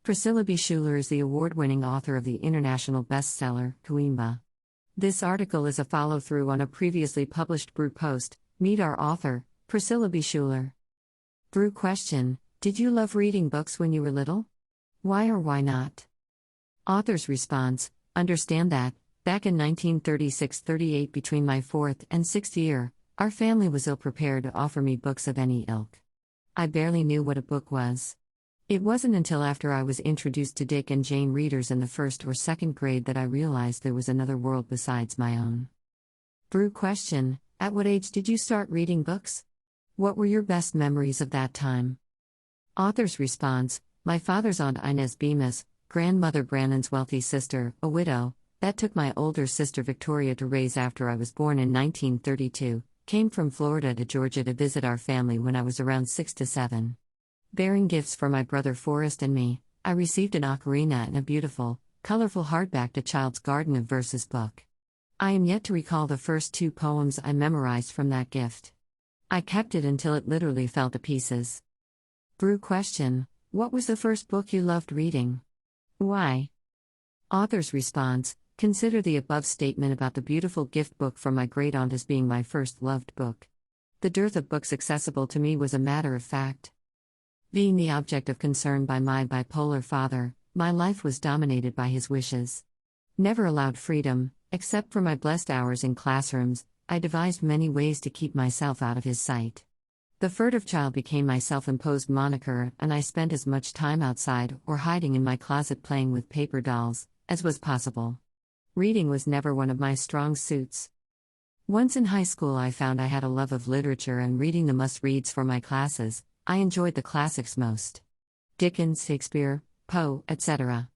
Priscilla B. Shuler is the award-winning author of the international bestseller, Coimbra. This article is a follow-through on a previously published BREW post. Meet our author, Priscilla B. Shuler. BREW question: did you love reading books when you were little? Why or why not? Author's response: understand that, back in 1936-38, between my 4th and 6th year, our family was ill-prepared to offer me books of any ilk. I barely knew what a book was. It wasn't until after I was introduced to Dick and Jane readers in the 1st or 2nd grade that I realized there was another world besides my own. BREW question: at what age did you start reading books? What were your best memories of that time? Author's response: my father's Aunt Inez Bemis, grandmother Brannon's wealthy sister, a widow, that took my older sister Victoria to raise after I was born in 1932, came from Florida to Georgia to visit our family when I was around 6 to 7. Bearing gifts for my brother Forrest and me, I received an ocarina and a beautiful, colorful hardback A Child's Garden of Verses book. I am yet to recall the first 2 poems I memorized from that gift. I kept it until it literally fell to pieces. BREW question: what was the first book you loved reading? Why? Author's response: consider the above statement about the beautiful gift book from my great-aunt as being my first loved book. The dearth of books accessible to me was a matter of fact. Being the object of concern by my bipolar father, my life was dominated by his wishes. Never allowed freedom, except for my blessed hours in classrooms, I devised many ways to keep myself out of his sight. The furtive child became my self-imposed moniker, and I spent as much time outside or hiding in my closet playing with paper dolls as was possible. Reading was never one of my strong suits. Once in high school I found I had a love of literature and reading the must-reads for my classes. I enjoyed the classics most. Dickens, Shakespeare, Poe, etc.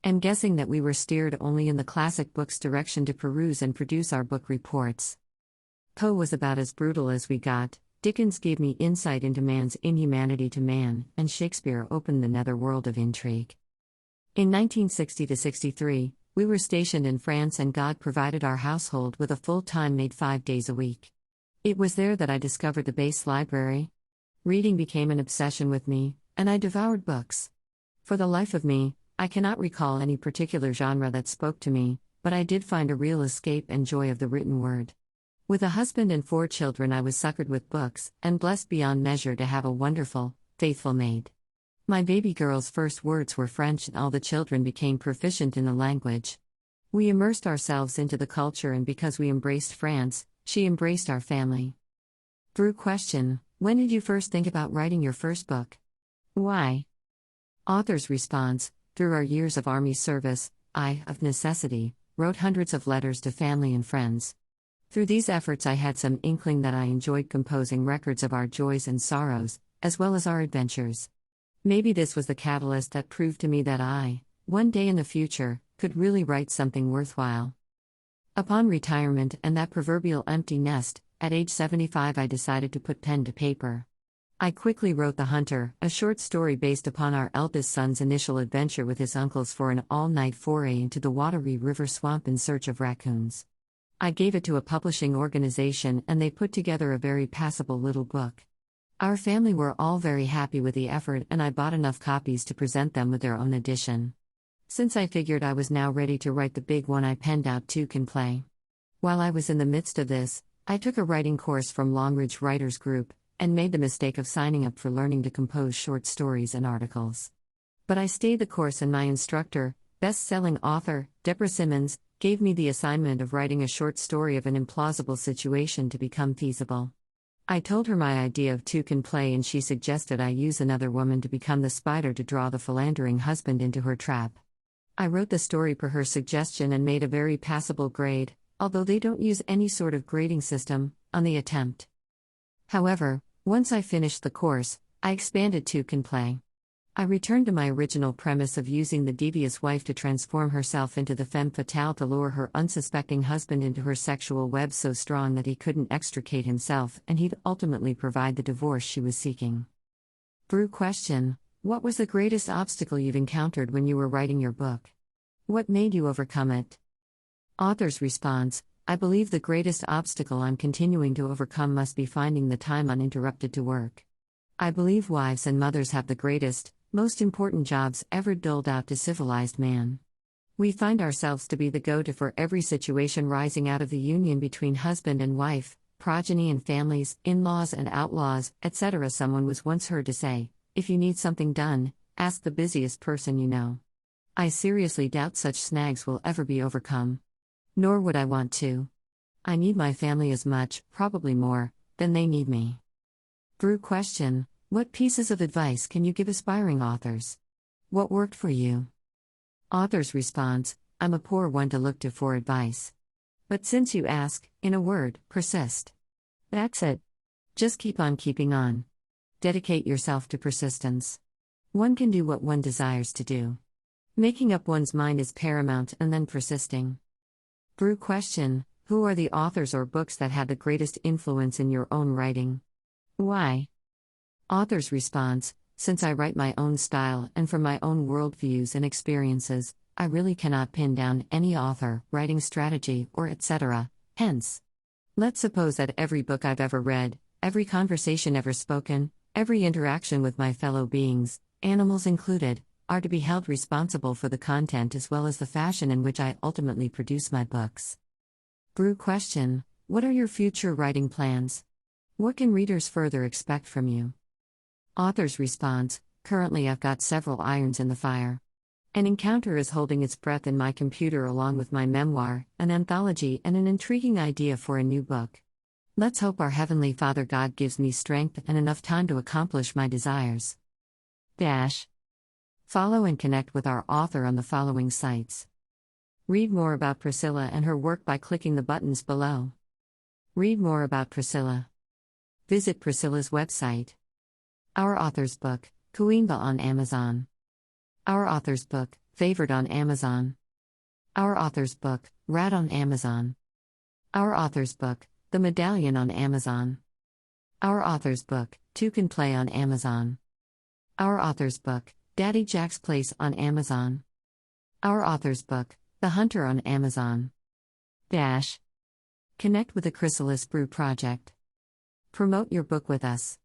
Am guessing that we were steered only in the classic books' direction to peruse and produce our book reports. Poe was about as brutal as we got, Dickens gave me insight into man's inhumanity to man, and Shakespeare opened the netherworld of intrigue. In 1960-63, we were stationed in France and God provided our household with a full-time maid 5 days a week. It was there that I discovered the base library. Reading became an obsession with me, and I devoured books. For the life of me, I cannot recall any particular genre that spoke to me, but I did find a real escape and joy of the written word. With a husband and 4 children, I was suckered with books, and blessed beyond measure to have a wonderful, faithful maid. My baby girl's first words were French, and all the children became proficient in the language. We immersed ourselves into the culture, and because we embraced France, she embraced our family. BREW question: when did you first think about writing your first book? Why? Author's response: through our years of Army service, I, of necessity, wrote hundreds of letters to family and friends. Through these efforts I had some inkling that I enjoyed composing records of our joys and sorrows, as well as our adventures. Maybe this was the catalyst that proved to me that I, one day in the future, could really write something worthwhile. Upon retirement and that proverbial empty nest, at age 75 I decided to put pen to paper. I quickly wrote The Hunter, a short story based upon our eldest son's initial adventure with his uncles for an all-night foray into the watery river swamp in search of raccoons. I gave it to a publishing organization and they put together a very passable little book. Our family were all very happy with the effort and I bought enough copies to present them with their own edition. Since I figured I was now ready to write the big one, I penned out Two Can Play. While I was in the midst of this, I took a writing course from Longridge Writers Group, and made the mistake of signing up for learning to compose short stories and articles. But I stayed the course and my instructor, best-selling author, Deborah Simmons, gave me the assignment of writing a short story of an implausible situation to become feasible. I told her my idea of Two Can Play and she suggested I use another woman to become the spider to draw the philandering husband into her trap. I wrote the story per her suggestion and made a very passable grade, although they don't use any sort of grading system, on the attempt. However, once I finished the course, I expanded Two Can Play. I returned to my original premise of using the devious wife to transform herself into the femme fatale to lure her unsuspecting husband into her sexual web so strong that he couldn't extricate himself and he'd ultimately provide the divorce she was seeking. BREW question: what was the greatest obstacle you've encountered when you were writing your book? What made you overcome it? Author's response: I believe the greatest obstacle I'm continuing to overcome must be finding the time uninterrupted to work. I believe wives and mothers have the greatest, Most important jobs ever doled out to civilized man. We find ourselves to be the go-to for every situation rising out of the union between husband and wife, progeny and families, in-laws and outlaws, etc. Someone was once heard to say, if you need something done, ask the busiest person you know. I seriously doubt such snags will ever be overcome. Nor would I want to. I need my family as much, probably more, than they need me. BREW question: what pieces of advice can you give aspiring authors? What worked for you? Author's response: I'm a poor one to look to for advice. But since you ask, in a word, persist. That's it. Just keep on keeping on. Dedicate yourself to persistence. One can do what one desires to do. Making up one's mind is paramount, and then persisting. BREW question: who are the authors or books that had the greatest influence in your own writing? Why? Author's response: since I write my own style and from my own worldviews and experiences, I really cannot pin down any author, writing strategy, or etc. Hence, let's suppose that every book I've ever read, every conversation ever spoken, every interaction with my fellow beings, animals included, are to be held responsible for the content as well as the fashion in which I ultimately produce my books. BREW question: what are your future writing plans? What can readers further expect from you? Author's response: currently I've got several irons in the fire. An encounter is holding its breath in my computer along with my memoir, an anthology, and an intriguing idea for a new book. Let's hope our Heavenly Father God gives me strength and enough time to accomplish my desires. Follow and connect with our author on the following sites. Read more about Priscilla and her work by clicking the buttons below. Read more about Priscilla. Visit Priscilla's website. Our author's book, Queenba, on Amazon. Our author's book, Favored, on Amazon. Our author's book, Rat, on Amazon. Our author's book, The Medallion, on Amazon. Our author's book, Two Can Play, on Amazon. Our author's book, Daddy Jack's Place, on Amazon. Our author's book, The Hunter, on Amazon. Connect with the Chrysalis BREW project. Promote your book with us.